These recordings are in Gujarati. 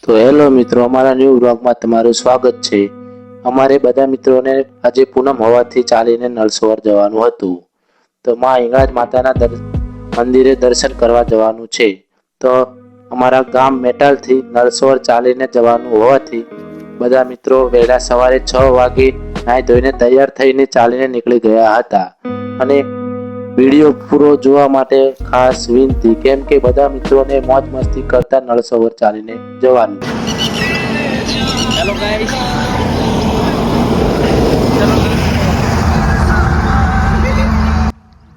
તો હેલો મિત્રો, અમારા ન્યૂ વ્લોગમાં તમારું સ્વાગત છે। અમારે બધા મિત્રોને આજે પૂનમ હોવાથી ચાલીને નળસરોવર જવાનું હતું। તો માં હિંગળાજ માતાના મંદિરે દર્શન કરવા જવાનું છે। તો અમારા ગામ મેટાલથી નળસરોવર ચાલીને જવાનું હોવાથી બધા મિત્રો વહેલા સવારે 6 વાગે નાઈ ધોઈને તૈયાર થઈને ચાલીને નીકળી ગયા હતા। અને વિડીયો પૂરો જોવા માટે ખાસ વિનંતી, કેમ કે બધા મિત્રોને મોજ મસ્તી કરતા નળસરોવર ચાલીને જવાનું। હેલો ગાઈસ,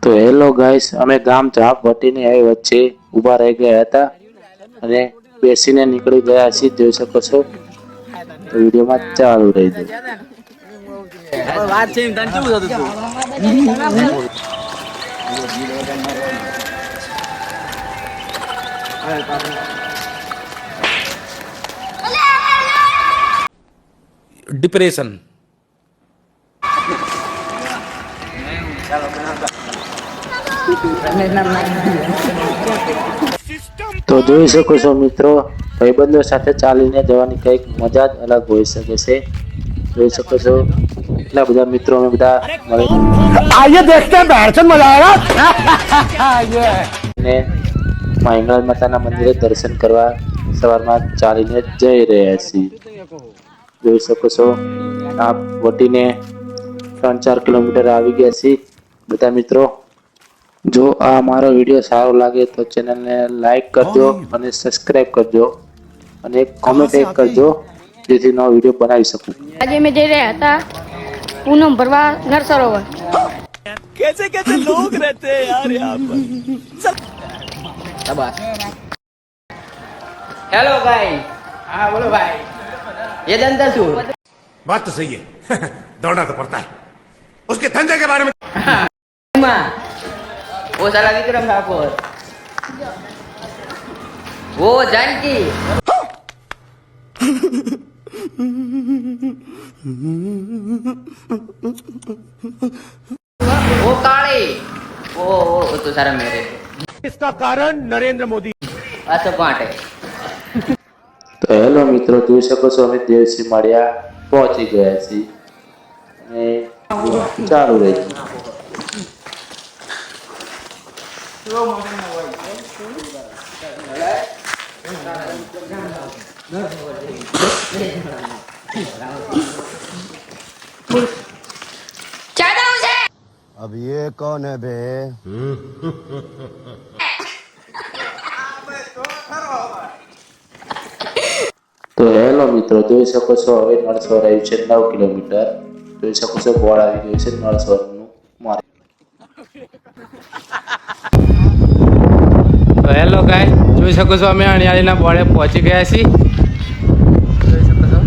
તો હેલો ગાઈસ, અમે ગામ ઝાપ વટીની આવી વચ્ચે ઊભા રહી ગયા હતા અને બેસીને નીકળી ગયા છીએ, જોઈ શકો છો। તો વિડીયોમાં ચાલુ રહેજો। વાત છે તને કેવું થતું તું? डिप्रेशन તો જોઈ શકો છો મિત્રો, ભાઈબંધો સાથે ચાલીને જવાની કંઈક મજા જ અલગ હોઈ શકે છે। જોઈ શકો છો એટલા બધા મિત્રો અમે બધા आइए देखते हैं बैठन मजा आएगा। મળીને માં હિંગળાજ માતાના મંદિરે દર્શન કરવા સવારમાં ચાલીને જઈ રહ્યા છીએ। જોઈ શકો છો આપ વટીને 3-4 કિલોમીટર આવી ગયા છીએ બધા મિત્રો। જો આ મારો વિડીયો સારો લાગે તો ચેનલને લાઈક કરજો અને સબસ્ક્રાઇબ કરજો અને એક કોમેન્ટ કરજો, જેથી નવો વિડીયો બનાવી શકું। આજે મેં જઈ રહ્યા હતા પૂનમ ભરવા નળસરોવર। कैसे कैसे लोग रहते हैं यार यहाँ पर। हेलो भाई, हाँ बोलो भाई, ये धंधा शू? बात तो सही है। दौड़ना तो पड़ता है। उसके धंधे के बारे में वो साला विक्रम ठाकुर, वो जानकी, वो काले, वो तो सारा मेरे। इसका कारण नरेंद्र मोदी। अच्छा पाटे। તો હેલો મિત્રો, જોઈ શકો છો અમે દેવસી મળ્યા પહોંચી ગયા છીએ અને ચાલુ રહેજો। अब ये कौन है बे? તો હેલો મિત્રો, જોઈ શકો છો હવે નળસરોવર આવ્યું છે 9 કિલોમીટર। જોઈ શકો છો બોર્ડ આવી ગયું છે નળસરોવરનું માર્ગ। તો હેલો ગાય, જોઈ શકો છો અમે અણિયાળીના બોર્ડે પહોંચી ગયા છીએ। જોઈ શકો છો,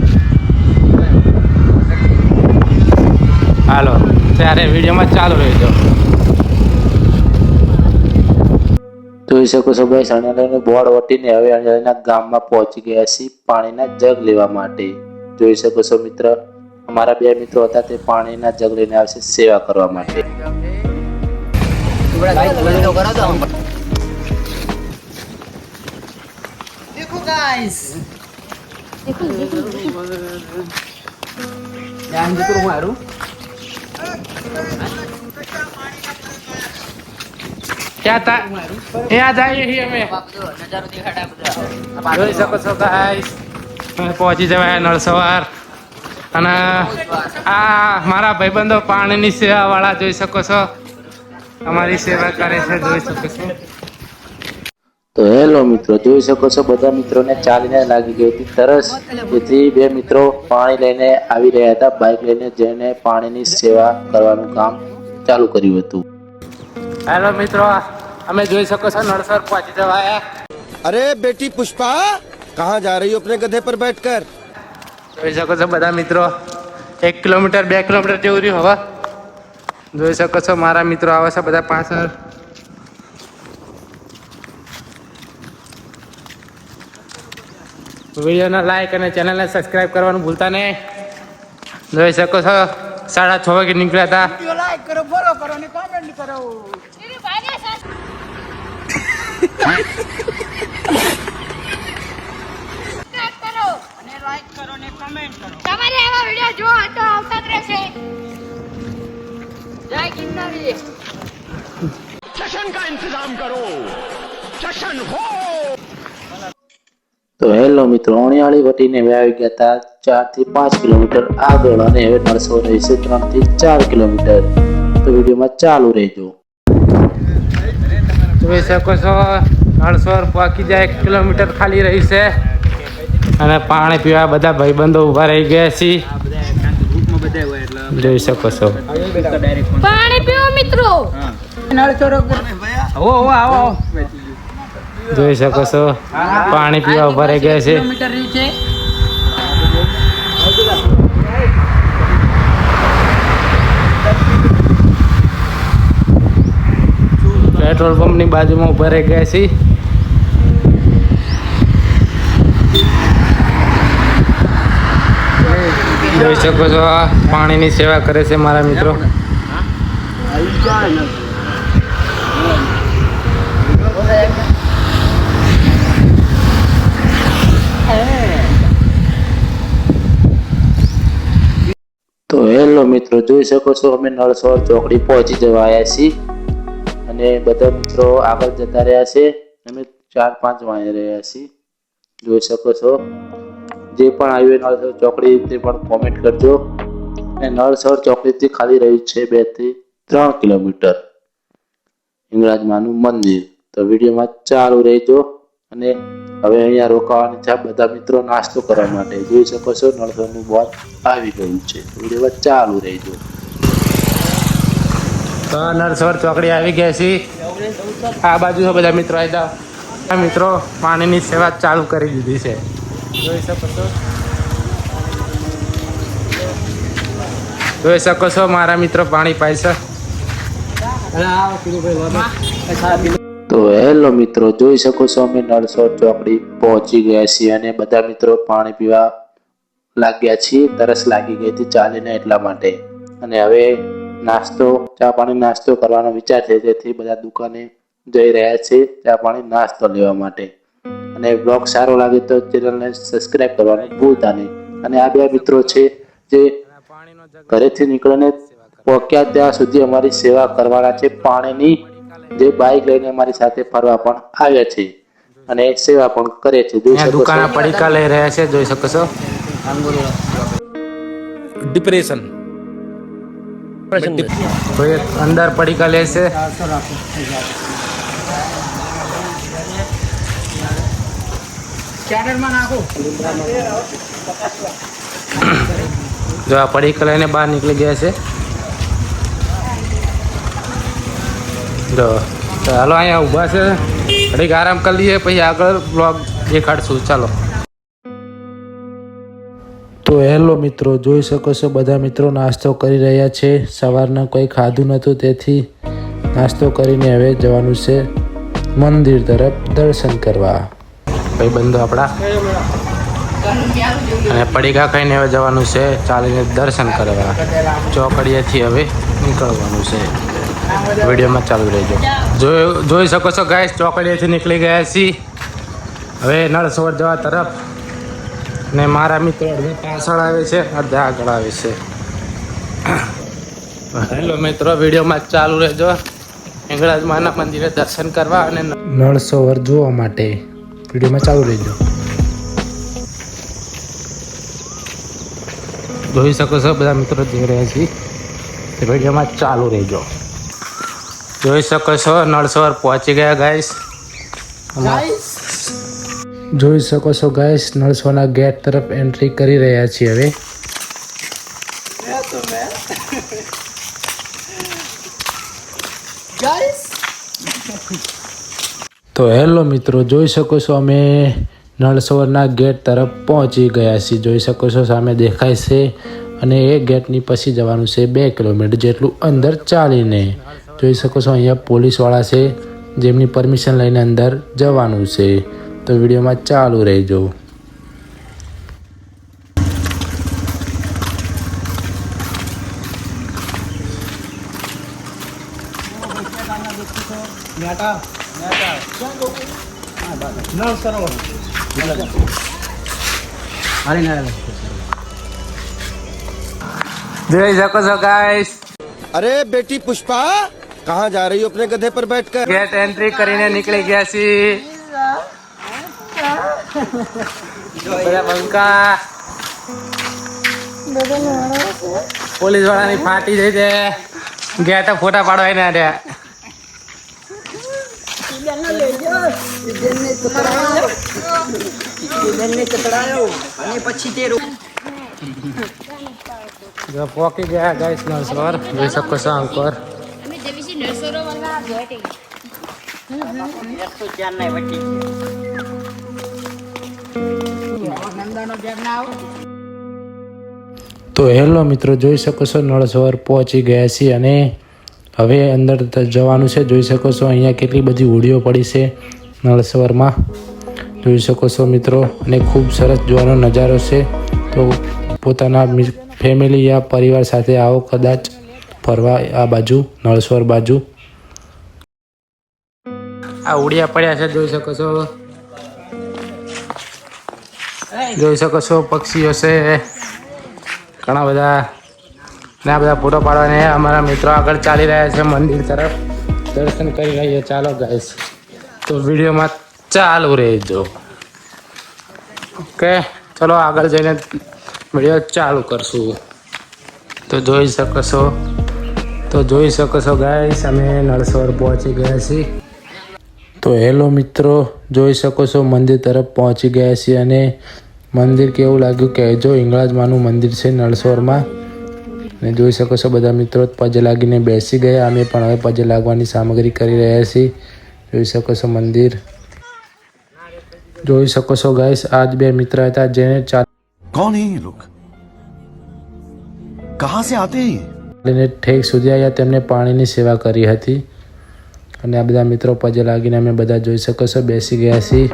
હાલો ત્યારે વિડીયોમાં ચાલુ રહેજો। જોઈ શકો છો ગાઈસ, અણિયાળીનું બોર્ડ વટીને હવે અણિયાળીના ગામમાં પહોંચી ગયા છીએ પાણીના જગ લેવા માટે। જોઈ શકો છો મિત્ર, અમારા 2 મિત્રો હતા તે પાણીના જગ લઈને આવશે સેવા કરવા માટે। देखो guys, yang di rumah baru ક્યાં હતા ત્યાં જઈએ છીએ અમે। नजारो दिखाड़ा બધા। જોઈ શકો છો ગાઈસ, અમે પહોંચી જવાય નળસરોવર અને આ મારા ભાઈબંધો પાણીની સેવા વાળા જોઈ શકો છો, અમારી સેવા કરે છે, જોઈ શકો છો। તો હેલો મિત્રો, જોઈ શકો છો બધા મિત્રોને ચાલીને લાગી ગઈ હતી તરસ, જેથી 2 મિત્રો પાણી લઈને આવી રહ્યા હતા બાઇક લઈને, જેને પાણીની સેવા કરવાનું કામ ચાલુ કર્યું હતું। હેલો મિત્રો, અમે જોઈ શકો છો નળસરોવર પહોંચી જવાયા। अरे बेटी पुष्पा, कहाँ जा रही हो अपने गधे पर बैठकर? જોઈ શકો છો બધા મિત્રો, 1 કિલોમીટર 2 કિલોમીટર જેવું રહ્યું હવે। જોઈ શકો છો મારા મિત્રો આવે છે બધા પાછળ। વિડીયોને લાઈક અને ચેનલને સબસ્ક્રાઇબ કરવાનું ભૂલતા નહીં। જોઈ શકો છો 6:30 વાગે નીકળ્યા હતા। लाइक करो, फॉलो करो ने कमेंट करो। સબસ્ક્રાઇબ કરો। તો હેલો મિત્રો, અણિયાળી વટીને હવે આવી ગયા હતા 4 થી 5 કિલોમીટર આગળ અને હવે નળસોર રહેશે 3 થી 4 કિલોમીટર. તો વિડીયોમાં ચાલુ રહેજો. જોઈ શકો છો નળસોર પહોંચી જાય 1 કિલોમીટર ખાલી રહી છે અને પાણી પીવા બધા ભાઈબંધો ઊભા રહી ગયા છે. જોઈ શકો છો પાણી પીવો મિત્રો. જોઈ શકો છો પાણી પીવા ઊભા રહી ગયા છે. પેટ્રોલ પંપની બાજુમાં ઊભા રહી ગયા છે. જોઈ શકો છો પાણીની સેવા કરે છે મારા મિત્રો. તો હેલો મિત્રો, જોઈ શકો છો અમે નળસોર ચોકડી પહોંચી જવા આવ્યા છીએ અને બધા મિત્રો આગળ જતા રહ્યા છે. અમે 4-5 વાગે રહ્યા છીએ. જોઈ શકો છો જે પણ આવ્યું નળસોર ચોકડી તે પણ કોમેન્ટ કરજો. અને નળસોર ચોકડીથી ખાલી રહ્યું છે 2 થી 3 કિલોમીટર હિંગળાજમાનું મંદિર. તો વિડીયોમાં ચાલુ રહેજો અને હવે અહીંયા રોકાવાની છે બધા મિત્રો નાસ્તો કરવા માટે. જોઈ શકો છો નળસોરનું બોર્ડ આવી ગયું છે. તો વિડીયોમાં ચાલુ રહેજો. તો નળસોર ચોકડી આવી ગયા છે. આ બાજુ બધા મિત્રો આવી જાઓ. આ મિત્રો પાણીની સેવા ચાલુ કરી દીધી છે. જોઈ શકો છો મારા મિત્રો પાણી પાય છે. તો હેલો મિત્રો, જોઈ શકો છો અમે નળસોર ચોકડી પહોંચી ગયા છીએ અને બધા મિત્રો પાણી પીવા લાગ્યા છીએ. તરસ લાગી ગઈ હતી ચાલીને એટલા માટે. અને હવે ચા પાણી નાસ્તો કરવાનો વિચાર છે, તેથી બધા દુકાને જઈ રહ્યા છે ચા પાણી નાસ્તો લેવા માટે. અને બ્લોગ સારો લાગે તો ચેનલને સબસ્ક્રાઇબ કરવાનું ભૂલતા નહીં. અને આ બે મિત્રો છે જે ઘરેથી નીકળીને પહોંચ્યા ત્યાં સુધી અમારી સેવા કરવાના છે પાણીની. જે બાઇક લઈને અમારી સાથે ફરવા પણ આવ્યા છે અને સેવા પણ કરે છે. જોઈ શકો છો દુકાને પડીકા લઈ રહ્યા છે. જોઈ શકો છો डिप्रेशन કોઈ અંદર પડીકા લે છે. જો આ પડીકા લઈને બહાર નીકળી ગયા છે. જો તો હાલો અહીંયા ઊભા છે, ઘડીક આરામ કરી લઈએ પછી આગળ બ્લોગ દેખાડશું. ચાલો. તો હેલો મિત્રો, જોઈ શકો છો બધા મિત્રો નાસ્તો કરી રહ્યા છે. સવારના કોઈ ખાધું નહોતું તેથી નાસ્તો કરીને હવે જવાનું છે મંદિર તરફ દર્શન કરવા. ભાઈબંધો આપણા અને પડીકા ખાઈને હવે જવાનું છે ચાલીને દર્શન કરવા. ચોકડીએથી હવે નીકળવાનું છે. વિડીયોમાં ચાલુ રહેજો. જોઈ શકો છો ગાઈસ ચોકડીએથી નીકળી ગયા છીએ હવે નળસોર જવા તરફ. ને મારા મિત્રો અડધા પાછળ આવે છે, અડધા આગળ આવે છે. હેલો મિત્રો, વિડીયોમાં ચાલુ રહેજો. હિંગળાજમાના મંદિરે દર્શન કરવા અને નળસોવર જોવા માટે વિડીયોમાં ચાલુ રહેજો. જોઈ શકો છો બધા મિત્રો જોઈ રહ્યા છીએ. વિડીયોમાં ચાલુ રહેજો. જોઈ શકો છો નળસોવર પહોંચી ગયા ગાઈસ. જોઈ શકો છો ગાઈસ નળસોરના ગેટ તરફ એન્ટ્રી કરી રહ્યા છીએ હવે. તો હેલો મિત્રો, જોઈ શકો છો અમે નળસોવરના ગેટ તરફ પહોંચી ગયા છીએ. જોઈ શકો છો સામે દેખાય છે અને એ ગેટની પછી જવાનું છે 2 કિલોમીટર જેટલું અંદર ચાલીને. જોઈ શકો છો અહીંયા પોલીસવાળા છે જેમની પરમિશન લઈને અંદર જવાનું છે. તો વિડીયોમાં ચાલુ રહેજો. જોઈ શકો છો ગાઈસ. अरे बेटी पुष्पा कहाँ जा रही हो अपने गधे पर बैठकर? ગેટ એન્ટ્રી કરીને નીકળી ગયા છીએ. બધા બંકા પોલીસ વાળાની ફાટી જઈ છે. ગેટ ફોટા પાડવા ના રહ્યા. જો પોકી ગયા ગાઈસ નળસરોવર જોઈ શકો છો અંકોર. અમે જેવી નર્સરો વાળા ભેટી તો હેલો મિત્રો, જોઈ શકો છો નળસરોવર પહોંચી ગયા છીએ અને હવે અંદર જવાનું છે. જોઈ શકો છો અહીંયા કેટલી બધી હોડીઓ પડી છે નળસરોવરમાં. જોઈ શકો છો મિત્રો, અને ખૂબ સરસ જોવાનો નજારો છે. તો પોતાના ફેમિલી યા પરિવાર સાથે આવો કદાચ ફરવા આ બાજુ નળસરોવર બાજુ. આ ઉડિયા પડ્યા છે જોઈ શકો છો. જોઈ શકો છો પક્ષીઓ છે ઘણા બધા. ને આ બધા ફોટો પાડવાને અમારા મિત્રો આગળ ચાલી રહ્યા છે મંદિર તરફ. દર્શન કરી રહીએ. ચાલો ગાઈસ, તો વિડીયોમાં ચાલુ રહેજો. ઓકે, ચલો આગળ જઈને વિડીયો ચાલુ કરશું. તો જોઈ શકો છો ગાઈસ, અમે નળસરોવર પહોંચી ગયા છીએ. તો હેલો મિત્રો, જોઈ શકો છો મંદિર તરફ પહોંચી ગયા છીએ અને મંદિર કેવું લાગ્યું કહેજો. હિંગળાજમાનું મંદિર છે નળસરોવરમાં. અને જોઈ શકો છો બધા મિત્રો પગે લાગીને બેસી ગયા. અમે પણ હવે પગે લાગવાની સામગ્રી કરી રહ્યા છીએ. જોઈ શકો છો મંદિર. જોઈ શકો છો ગાઈસ, આજ બે મિત્ર હતા જેને कौन है ये लोग? कहाँ से आते हैं ये? ચાલીને ઠેક સુધી આવ્યા. તેમને પાણીની સેવા કરી હતી. અને આ બધા મિત્રો પગે લાગીને અમે બધા જોઈ શકો છો બેસી ગયા છીએ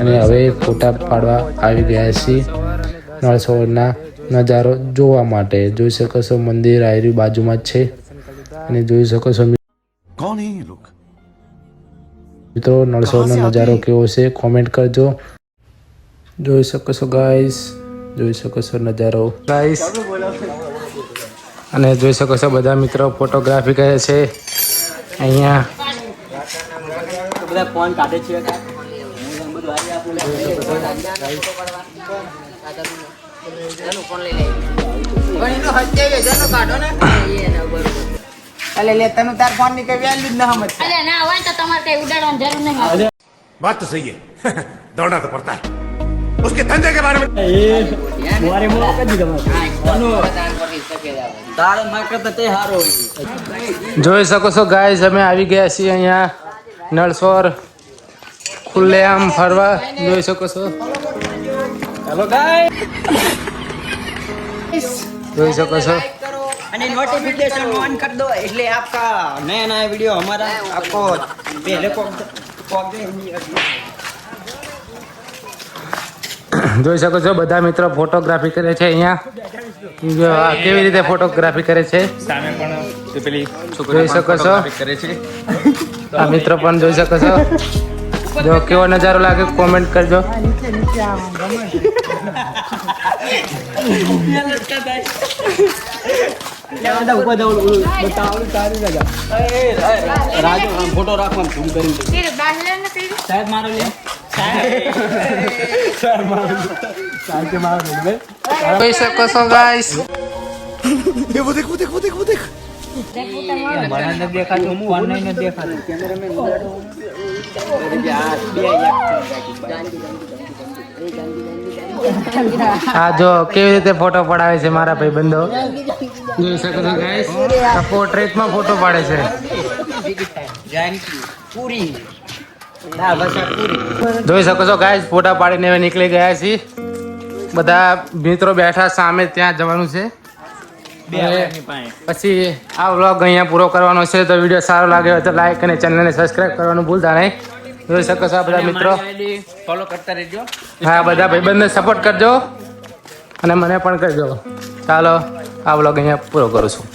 અને હવે ફોટા પાડવા આવી ગયા છીએ નળસરોવરના નજારો જોવા માટે. જોઈ શકો છો મંદિર આયરી બાજુમાં જ છે. અને જોઈ શકો છો कौन है ये लोग? મિત્રો નળસરોવરનો નજારો કેવો છે કોમેન્ટ કરજો. જોઈ શકો છો ગાઈસ, જોઈ શકો છો નજારો ગાઈસ. અને જોઈ શકો છો બધા મિત્રો ફોટોગ્રાફી કરે છે અહીંયા. તને તાર ફોન ની કઈ વેલ્યુ જ ના સમજ. અરે ના હોય તો તમારે કઈ ઉડાડવાની જરૂર નહીં. बात तो सही है. दौड़ना तो पड़ता है. उसके धंधे के बारे में જોઈ શકો છો ગાઈસ, અમે આવી ગયા છીએ અહીંયા નળસરોવર ખુલ્લેઆમ ફરવા. જોઈ શકો છો. ચાલો ગાઈસ, જોઈ શકો છો. અને नोटिफिकेशन ऑन कर दो इसलिए आपका नया नया वीडियो हमारा आपको पहले જોઈ શકો છો બધા મિત્રો ફોટોગ્રાફી કરે છે અહીંયા. કેવી રીતે ફોટોગ્રાફી કરે છે જોઈ શકો છો. આ મિત્રો પણ જોઈ શકો છો. જો કેવો નજારો લાગે કોમેન્ટ કરજો. फोटो રાખવા ફોન કરી તેરે બાહલે ને તેરે સાહેબ મારો લે જોઈ શકો છો ગાઈસ. ये वो देख वो देख वो देख वो देख. મને ન દેખાતું હું ફોન નહીં દેખાતું કેમેરામેન આ જો કેવી રીતે ફોટો પડાવે છે મારા ભાઈબંધો. જોઈ શકો છો ગાઈસ, આ પોર્ટ્રેટમાં ફોટો પાડે છે. પૂરી જોઈ શકો છો ગાઈસ, ફોટા પાડીને હવે નીકળી ગયા છીએ. બધા મિત્રો બેઠા સામે ત્યાં જવાનું છે. પછી આ વ્લોગ અહીંયા પૂરો કરવાનો છે. તો વિડીયો સારો લાગે હોય તો લાઈક અને ચેનલને સબસ્ક્રાઈબ કરવાનું ભૂલતા નહીં. જોઈ શકો છો આ બધા મિત્રો. ફોલો કરતા રહેજો. હા, બધા ભાઈબંધને સપોર્ટ કરજો અને મને પણ કરજો. ચાલો આ વ્લોગ અહીંયા પૂરો કરું છું.